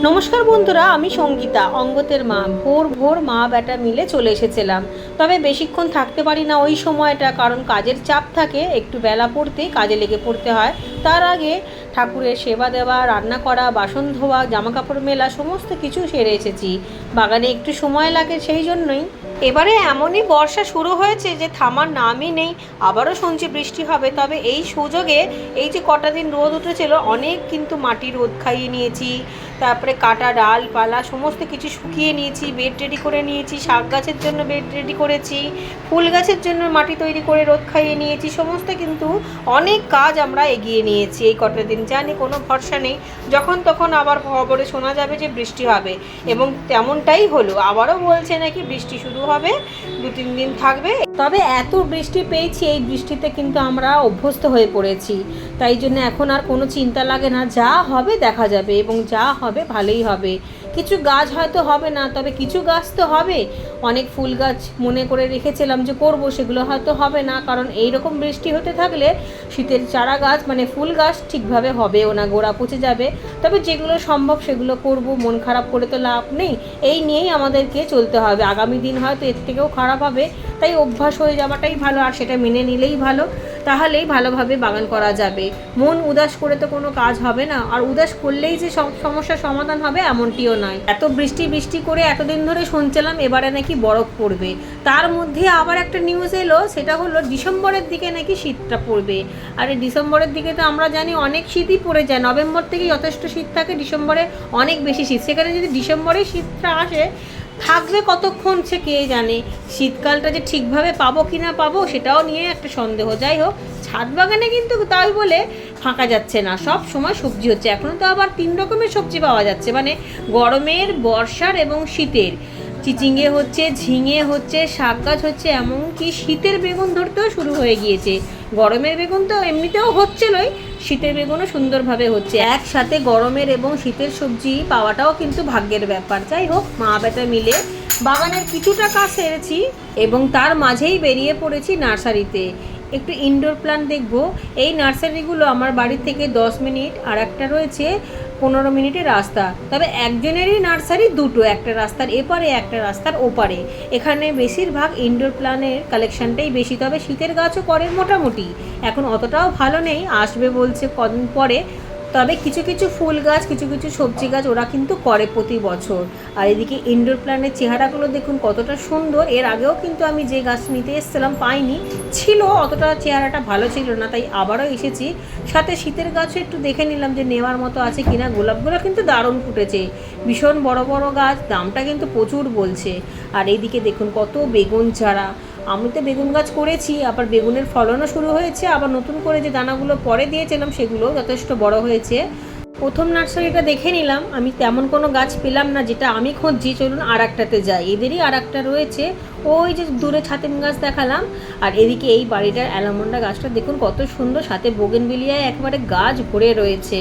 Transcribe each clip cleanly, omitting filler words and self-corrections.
নমস্কার বন্ধুরা, আমি সঙ্গীতা, অঙ্গতের মা। ভোর ভোর মা বেটা মিলে চলে এসেছিলাম। তবে বেশিক্ষণ থাকতে পারি না ওই সময়টা, কারণ কাজের চাপ থাকে। একটু বেলা পড়তেই কাজে লেগে পড়তে হয়। তার আগে ঠাকুরের সেবা দেওয়া, রান্না করা, বাসন ধোয়া, জামাকাপড় মেলা সমস্ত কিছু সেরে এসেছি। বাগানে একটু সময় লাগে, সেই জন্যই। এবারে এমনই বর্ষা শুরু হয়েছে যে থামার নামই নেই। আবারও শুনছি বৃষ্টি হবে। তবে এই সুযোগে এই যে কটা দিন রোদ উঠেছিল, অনেক কিন্তু মাটি রোদ খাইয়ে নিয়েছি। তারপরে কাটা ডালপালা সমস্ত কিছু শুকিয়ে নিয়েছি, বেড রেডি করে নিয়েছি। শাক গাছের জন্য বেড রেডি করেছি, ফুল গাছের জন্য মাটি তৈরি করে রোদ খাইয়ে নিয়েছি। সমস্ত কিন্তু অনেক কাজ আমরা এগিয়ে নিয়েছি এই কটা দিন। জানি কোনো ভরসা নেই, যখন তখন আবার খবরে শোনা যাবে যে বৃষ্টি হবে, এবং তেমনটাই হলো। আবারও বলছে নাকি বৃষ্টি শুরু হবে, 2-3 দিন থাকবে। তবে এত বৃষ্টি পেয়েছি, এই বৃষ্টিতে কিন্তু আমরা অভ্যস্ত হয়ে পড়েছি। তাই জন্য এখন আর কোনো চিন্তা লাগে না, যা হবে দেখা যাবে, এবং যা হবে ভালোই হবে। কিছু গাছ হয়তো হবে না, তবে কিছু গাছ তো হবে। অনেক ফুল গাছ মনে করে রেখেছিলাম যে করব, সেগুলো হয়তো হবে না, কারণ এই রকম বৃষ্টি হতে থাকলে শীতের চারা গাছ মানে ফুল গাছ ঠিকভাবে হবেও না, গোড়া পচে যাবে। তবে যেগুলো সম্ভব সেগুলো করব, মন খারাপ করে তো লাভ নেই। এই নিয়েই আমাদেরকে চলতে হবে। আগামী দিন হয়তো এর থেকেও খারাপ হবে, তাই অভ্যাস হয়ে যাওয়াটাই ভালো, আর সেটা মেনে নিলেই ভালো। তাহলেই ভালোভাবে বাগান করা যাবে। মন উদাস করে তো কোনো কাজ হবে না, আর উদাস করলেই যে সব সমস্যার সমাধান হবে এমনটিও নয়। এত বৃষ্টি বৃষ্টি করে এতদিন ধরে শুনছিলাম এবারে নাকি বরফ পড়বে। তার মধ্যে আবার একটা নিউজ এলো, সেটা হলো ডিসেম্বরের দিকে নাকি শীতটা পড়বে। আর এই ডিসেম্বরের দিকে তো আমরা জানি অনেক শীতই পড়ে যায়। নভেম্বর থেকে যথেষ্ট শীত থাকে, ডিসেম্বরে অনেক বেশি শীত। সেখানে যদি ডিসেম্বরে শীতটা আসে, থাকবে কতক্ষণ সে কে জানে। শীতকালটা যে ঠিকভাবে পাবো কি না পাবো সেটাও নিয়ে একটা সন্দেহ। যাই হোক, ছাদ বাগানে কিন্তু তাই বলে ফাঁকা যাচ্ছে না, সব সময় সবজি হচ্ছে। এখনও তো আবার 3 রকমের সবজি পাওয়া যাচ্ছে, মানে গরমের, বর্ষার এবং শীতের। চিচিঙ্গে হচ্ছে, ঝিঙে হচ্ছে, শাক গাছ হচ্ছে, এমনকি শীতের বেগুন ধরতেও শুরু হয়ে গিয়েছে। গরমের বেগুন তো এমনিতেও হচ্ছিলই, শীতের বেগুনও সুন্দরভাবে হচ্ছে। একসাথে গরমের এবং শীতের সবজি পাওয়াটাও কিন্তু ভাগ্যের ব্যাপার। যাই হোক, মা বেটা মিলে বাগানের কিছুটা কাজ সেরেছি, এবং তার মাঝেই বেরিয়ে পড়েছি নার্সারিতে। একটু ইনডোর প্ল্যান্ট দেখব। এই নার্সারিগুলো আমার বাড়ি থেকে 10 মিনিট, আর একটা রয়েছে 15 মিনিটের রাস্তা। তবে একজনেরই নার্সারি দুটো, একটা রাস্তার এপারে একটা রাস্তার ওপারে। এখানে বেশিরভাগ ইনডোর প্ল্যান্টের কালেকশানটাই বেশি। তবে শীতের গাছও করে মোটামুটি, এখন অতটাও ভালো নেই, আসবে বলছে কদিন পরে। তবে কিছু কিছু ফুল গাছ, কিছু কিছু সবজি গাছ ওরা কিন্তু করে প্রতি বছর। আর এদিকে ইনডোর প্ল্যান্টের চেহারাগুলো দেখুন কতটা সুন্দর। এর আগেও কিন্তু আমি যে গাছ নিতে এসেছিলাম পাইনি, ছিল অতটা চেহারাটা ভালো ছিল না, তাই আবারও এসেছি। সাথে শীতের গাছও একটু দেখে নিলাম যে নেওয়ার মতো আছে কিনা। গোলাপগুলো কিন্তু দারুণ ফুটেছে, ভীষণ বড় বড় গাছ, দামটা কিন্তু প্রচুর বলছে। আর এইদিকে দেখুন কত বেগুন চারা। আমি তো বেগুন গাছ করেছি, আবার বেগুনের ফলনও শুরু হয়েছে। আবার নতুন করে যে দানাগুলো পরে দিয়েছিলাম সেগুলো যথেষ্ট বড় হয়েছে। প্রথম নার্সারিটা দেখে নিলাম, আমি তেমন কোনো গাছ পেলাম না যেটা আমি খুঁজছি। চলুন আর একটাতে যাই। এদেরই আর একটা রয়েছে, ওই যে দূরে ছাতিম গাছ দেখালাম। আর এদিকে এই বাড়িটার অ্যালামন্ডা গাছটা দেখুন কত সুন্দর, সাথে বোগেনভিলিয়ায় একবারে গাছ ভরে রয়েছে।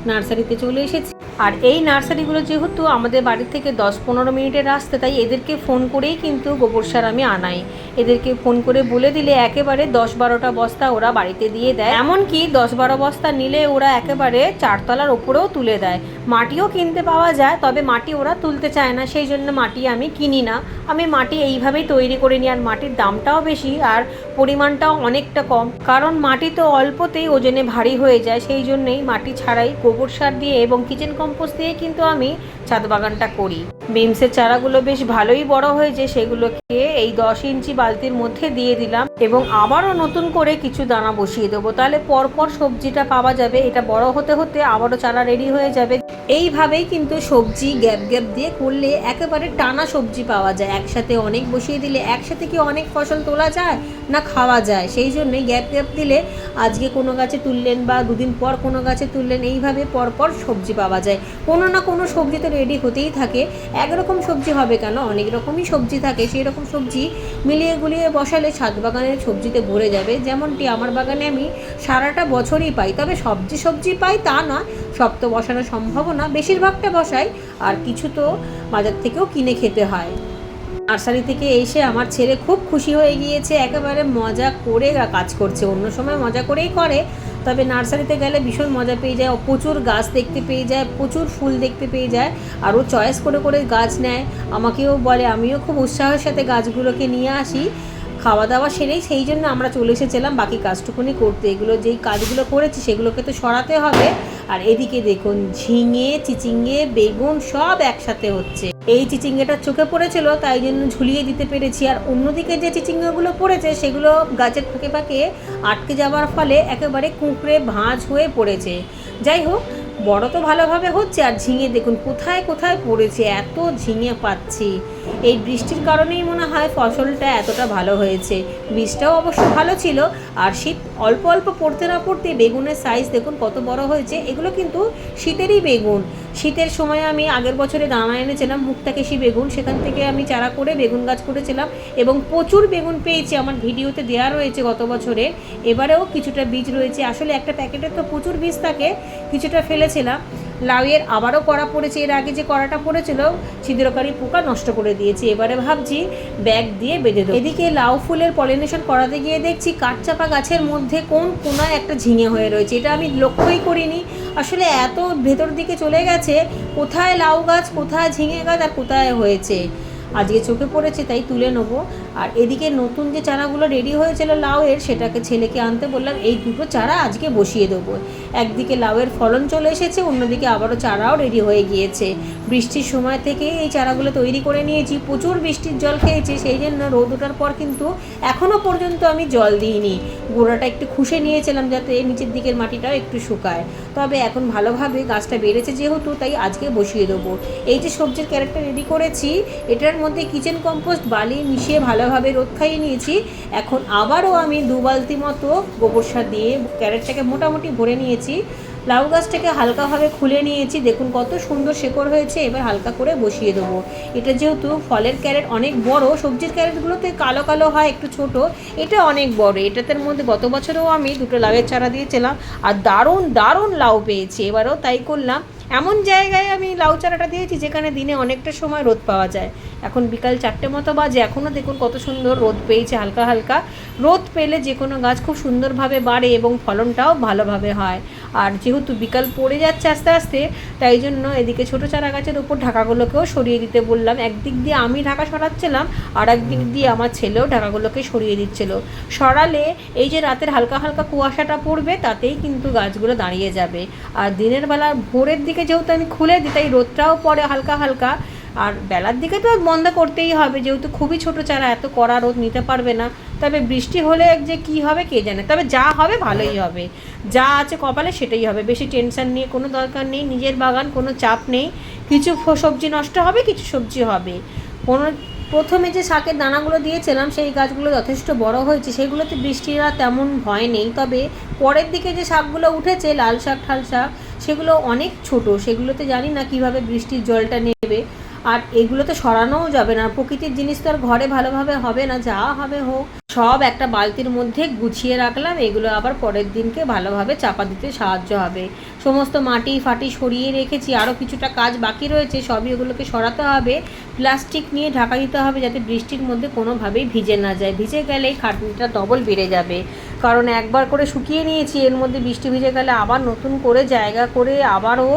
নার্সারিতে চলে এসেছি। আর এই নার্সারিগুলো যেহেতু আমাদের বাড়ি থেকে 10-15 মিনিটের রাস্তা, তাই এদেরকে ফোন করেই কিন্তু গোবর সার আমি আনাই। এদেরকে ফোন করে বলে দিলে একেবারে 10-12টা বস্তা ওরা বাড়িতে দিয়ে দেয়। এমনকি 10-12 বস্তা নিলে ওরা একেবারে 4 তলার ওপরেও তুলে দেয়। মাটিও কিনতে পাওয়া যায়, তবে মাটি ওরা তুলতে চায় না, সেই জন্য মাটি আমি কিনি না। আমি মাটি এইভাবেই তৈরি করে নিই। আর মাটির দামটাও বেশি, আর পরিমাণটাও অনেকটা কম, কারণ মাটি তো অল্পতেই ওজনে ভারী হয়ে যায়। সেই জন্যেই মাটি ছাড়াই গোবর সার দিয়ে এবং কিচেন কম্পোস্ট দিয়ে কিন্তু আমি ছাদ বাগানটা করি। বিমসের চারাগুলো বেশ ভালোই বড় হয়েছে, সেগুলোকে এই 10 ইঞ্চি বালতির মধ্যে দিয়ে দিলাম, এবং আবারও নতুন করে কিছু দানা বসিয়ে দেবো। তাহলে পরপর সবজিটা পাওয়া যাবে। এটা বড় হতে হতে আবারও চারা রেডি হয়ে যাবে। এইভাবেই কিন্তু সবজি গ্যাপ গ্যাপ দিয়ে করলে একেবারে টানা সবজি পাওয়া যায়। একসাথে অনেক বসিয়ে দিলে একসাথে কি অনেক ফসল তোলা যায় না, খাওয়া যায়। সেই জন্যই গ্যাপ গ্যাপ দিলে আজকে কোনো গাছে তুললেন বা 2 দিন পর কোনো গাছে তুললেন, এইভাবে পরপর সবজি পাওয়া যায়। কোনো না কোনো সবজি তো রেডি হতেই থাকে। একরকম সবজি হবে কেন, অনেক রকমই সবজি থাকে। সেই রকম সবজি মিলিয়ে গুলিয়ে বসালে ছাদ বাগানের সবজিতে ভরে যাবে। যেমনটি আমার বাগানে আমি সারাটা বছরই পাই, তবে সবজি পাই তা নয়, সব তো বসানো সম্ভব না, বেশিরভাগটা বসাই। আর কিছু তো বাজার থেকেও কিনে খেতে হয়। নার্সারি থেকে এসে আমার ছেলে খুব খুশি হয়ে গিয়েছে, একেবারে মজা করে কাজ করছে। অন্য সময় মজা করেই করে, তবে নার্সারিতে গেলে ভীষণ মজা পেয়ে যায়, প্রচুর গাছ দেখতে পেয়ে যায়, প্রচুর ফুল দেখতে পেয়ে যায়। আর ও চয়েস করে করে গাছ নেয়, আমাকেও বলে, আমিও খুব উৎসাহের সাথে গাছগুলোকে নিয়ে আসি। খাওয়া দাওয়া সেরেই সেই জন্য আমরা চলে এসেছিলাম বাকি কাজটুকুনি করতে। এগুলো যেই কাজগুলো করেছি সেগুলোকে তো সরাতে হবে। আর এদিকে দেখুন ঝিঙে, চিচিঙ্গে, বেগুন সব একসাথে হচ্ছে। এই চিচিঙ্গেটা চোখে পড়েছিল তাই জন্য ঝুলিয়ে দিতে পেরেছি। আর অন্যদিকে যে চিচিঙ্গাগুলো পড়েছে সেগুলো গাছের ফাঁকে ফাঁকে আটকে যাওয়ার ফলে একেবারে কুঁকড়ে ভাঁজ হয়ে পড়েছে। যাই হোক, বড় তো ভালোভাবে হচ্ছে। আর ঝিঙে দেখুন কোথায় কোথায় পড়েছে, এত ঝিঙে পাচ্ছি। এই বৃষ্টির কারণেই মনে হয় ফসলটা এতটা ভালো হয়েছে। বীজটাও অবশ্য ভালো ছিল। আর শীত অল্প অল্প পড়তে না পড়তে বেগুনের সাইজ দেখুন কত বড় হয়েছে। এগুলো কিন্তু শীতেরই বেগুন। শীতের সময় আমি আগের বছরে দানা এনেছিলাম মুক্তাকেশী বেগুন, সেখান থেকে আমি চারা করে বেগুন গাছ করেছিলাম এবং প্রচুর বেগুন পেয়েছি। আমার ভিডিওতে দেওয়া রয়েছে গত বছরে। এবারেও কিছুটা বীজ রয়েছে। আসলে একটা প্যাকেটে তো প্রচুর বীজ থাকে, কিছুটা ফেলেছিলাম। লাউয়ের আবারও কড়া পড়েছে, এর আগে যে কড়াটা পড়েছিল ছিদ্রকারী পোকা নষ্ট করে দিয়েছে। এবারে ভাবছি ব্যাগ দিয়ে বেঁধে দেবো। এদিকে লাউ ফুলের পলিনেশন করাতে গিয়ে দেখছি কাঠচাপা গাছের মধ্যে কোন কোনায় একটা ঝিঙে হয়ে রয়েছে। এটা আমি লক্ষ্যই করিনি। আসলে এত ভেতর দিকে চলে গেছে, কোথায় লাউ গাছ, কোথায় ঝিঙে গাছ আর কোথায় হয়েছে আজকে চোখে পড়েছে, তাই তুলে নেবো। আর এদিকে নতুন যে চারাগুলো রেডি হয়েছিল লাউয়ের, সেটাকে ছেলেকে আনতে বললাম। এই দুটো চারা আজকে বসিয়ে দেবো। একদিকে লাউয়ের ফলন চলে এসেছে, অন্যদিকে আবারও চারাও রেডি হয়ে গিয়েছে। বৃষ্টির সময় থেকে এই চারাগুলো তৈরি করে নিয়েছি। প্রচুর বৃষ্টির জল খেয়েছি, সেই জন্য রোদ ওঠার পর কিন্তু এখনও পর্যন্ত আমি জল দিইনি। গোড়াটা একটু খুশে নিয়েছিলাম যাতে নিচের দিকের মাটিটাও একটু শুকায়। তবে এখন ভালোভাবে গাছটা বেড়েছে যেহেতু, তাই আজকে বসিয়ে দেবো। এই যে সবজির ক্যারেটটা রেডি করেছি, এটার মধ্যে কিচেন কম্পোস্ট বালি মিশিয়ে ভালোভাবে রোদ খাইয়ে নিয়েছি। এখন আবারও আমি 2 বালতি মতো গোবর সার দিয়ে ক্যারেটটাকে মোটামুটি ভরে নিয়েছি। লাউ গাছটাকে হালকাভাবে খুলে নিয়েছি, দেখুন কত সুন্দর শেকড় হয়েছে। এবার হালকা করে বসিয়ে দেবো। এটা যেহেতু ফলের ক্যারেট অনেক বড়, সবজির ক্যারেটগুলোতে কালো কালো হয় একটু ছোট, এটা অনেক বড়। এটাতের মধ্যে গত বছরেও আমি 2টো লাউয়ের চারা দিয়েছিলাম আর দারুণ দারুণ লাউ পেয়েছি। এবারেও তাই করলাম। এমন জায়গায় আমি লাউ চারাটা দিয়েছি যেখানে দিনে অনেকটা সময় রোদ পাওয়া যায়। এখন বিকাল 4টে মতো বাজে, এখনও দেখুন কত সুন্দর রোদ পেয়েছে। হালকা হালকা রোদ পেলে যে কোনো গাছ খুব সুন্দরভাবে বাড়ে এবং ফলনটাও ভালোভাবে হয়। আর যেহেতু বিকাল পড়ে যাচ্ছে আস্তে আস্তে, তাই জন্য এদিকে ছোটো চারা গাছের উপর ঢাকাগুলোকেও সরিয়ে দিতে বললাম। একদিক দিয়ে আমি ঢাকা সরাচ্ছিলাম, আর একদিক দিয়ে আমার ছেলেও ঢাকাগুলোকে সরিয়ে দিচ্ছিল। সরালে এই যে রাতের হালকা হালকা কুয়াশাটা পড়বে, তাতেই কিন্তু গাছগুলো দাঁড়িয়ে যাবে। আর দিনের বেলা ভোরের দিকে যেহেতু আমি খুলে দিই, তাই রোদটাও পড়ে হালকা হালকা। আর বেলার দিকে তো বন্ধ করতেই হবে, যেহেতু খুবই ছোটো চারা, এত কড়া রোদ নিতে পারবে না। তবে বৃষ্টি হলে যে কী হবে কে জানে, তবে যা হবে ভালোই হবে। যা আছে কপালে সেটাই হবে। বেশি টেনশন নিয়ে কোনো দরকার নেই। নিজের বাগান, কোনো চাপ নেই। কিছু সবজি নষ্ট হবে, কিছু সবজি হবে। কোনো প্রথমে যে শাকের দানাগুলো দিয়েছিলাম সেই গাছগুলো যথেষ্ট বড় হয়েছে, সেগুলোতে বৃষ্টির আর তেমন ভয় নেই। তবে পরের দিকে যে শাকগুলো উঠেছে, লাল শাক, ঠাল শাক, সেগুলো অনেক ছোট। সেগুলোতে জানি না কিভাবে বৃষ্টির জলটা নেবে। আর এগুলো তো সরানোও যাবে না, প্রকৃতির জিনিস তো আর ঘরে ভালোভাবে হবে না। যা হবে হোক, সব একটা বালতির মধ্যে গুছিয়ে রাখলাম। এগুলো আবার পরের দিনকে ভালোভাবে চাপা দিতে সাহায্য হবে। সমস্ত মাটি ফাটি সরিয়ে রেখেছি, আরও কিছুটা কাজ বাকি রয়েছে, সবই ওগুলোকে সরাতে হবে। প্লাস্টিক নিয়ে ঢাকা দিতে হবে যাতে বৃষ্টির মধ্যে কোনোভাবেই ভিজে না যায়। ভিজে গেলেই খাটনিটা ডবল বেড়ে যাবে। কারণ একবার করে শুকিয়ে নিয়েছি, এর মধ্যে বৃষ্টি ভিজে গেলে আবার নতুন করে জায়গা করে আবারও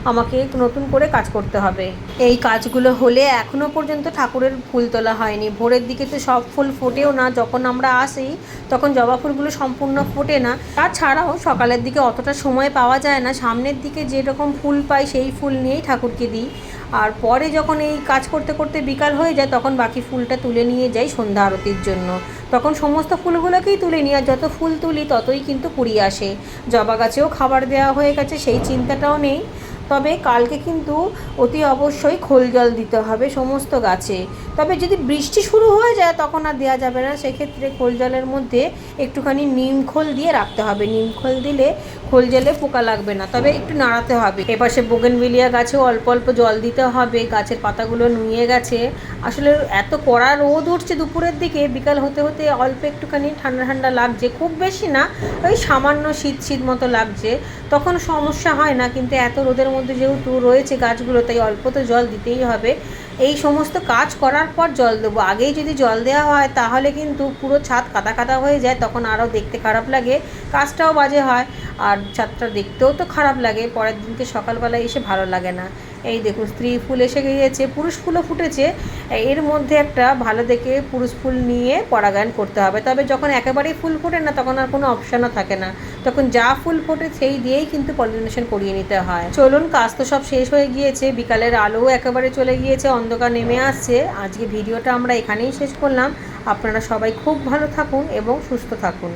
আমাকে নতুন করে কাজ করতে হবে। এই কাজগুলো হলে এখনও পর্যন্ত ঠাকুরের ফুল তোলা হয়নি। ভোরের দিকে তো সব ফুল ফোটেও না, যখন আমরা আসি তখন জবা ফুলগুলো সম্পূর্ণ ফোটে না। তাছাড়াও সকালের দিকে অতটা সময় পাওয়া যায় না। সামনের দিকে যেরকম ফুল পাই সেই ফুল নিয়েই ঠাকুরকে দিই। আর পরে যখন এই কাজ করতে করতে বিকাল হয়ে যায়, তখন বাকি ফুলটা তুলে নিয়ে যাই সন্ধ্যা আরতির জন্য। তখন সমস্ত ফুলগুলোকেই তুলে নিই, আর যত ফুল তুলি ততই কিন্তু কুড়ি আসে। জবা গাছেও খাবার দেওয়া হয়ে গেছে, সেই চিন্তাটাও নেই। তবে কালকে কিন্তু অতি অবশ্যই খোল জল দিতে হবে সমস্ত গাছে। তবে যদি বৃষ্টি শুরু হয়ে যায় তখন আর দেওয়া যাবে না। সেক্ষেত্রে খোল জলের মধ্যে একটুখানি নিম খোল দিয়ে রাখতে হবে। নিম খোল দিলে খোল জলে পোকা লাগবে না, তবে একটু নাড়াতে হবে। এপাশে বোগেনভিলিয়া গাছেও অল্প অল্প জল দিতে হবে। গাছের পাতাগুলো নুয়ে গেছে। আসলে এত কড়া রোদ উঠছে দুপুরের দিকে, বিকাল হতে হতে অল্প একটুখানি ঠান্ডা ঠান্ডা লাগছে, খুব বেশি না, ওই সামান্য শীত শীত মতো লাগছে। তখন সমস্যা হয় না, কিন্তু এত রোদের মধ্যে যেহেতু রয়েছে গাছগুলো, তাই অল্প তো জল দিতেই হবে। এই সমস্ত কাজ করার পর জল দেবো। আগেই যদি জল দেওয়া হয় তাহলে কিন্তু পুরো ছাদ কাদা কাদা হয়ে যায়, তখন আরও দেখতে খারাপ লাগে, কাজটাও বাজে হয়। আর চাঁদটা দেখতেও তো খারাপ লাগে, পরের দিনকে সকালবেলায় এসে ভালো লাগে না। এই দেখুন স্ত্রী ফুল এসে গিয়েছে, পুরুষ ফুলও ফুটেছে। এর মধ্যে একটা ভালো দেখে পুরুষ ফুল নিয়ে পরাগায়ন করতে হবে। তবে যখন একেবারেই ফুল ফোটে না তখন আর কোনো অপশানও থাকে না, তখন যা ফুল ফোটে সেই দিয়েই কিন্তু পলিনেশন করিয়ে নিতে হয়। চলুন, কাজ তো সব শেষ হয়ে গিয়েছে, বিকালের আলোও একেবারে চলে গিয়েছে, অন্ধকার নেমে আসছে। আজকে ভিডিওটা আমরা এখানেই শেষ করলাম। আপনারা সবাই খুব ভালো থাকুন এবং সুস্থ থাকুন।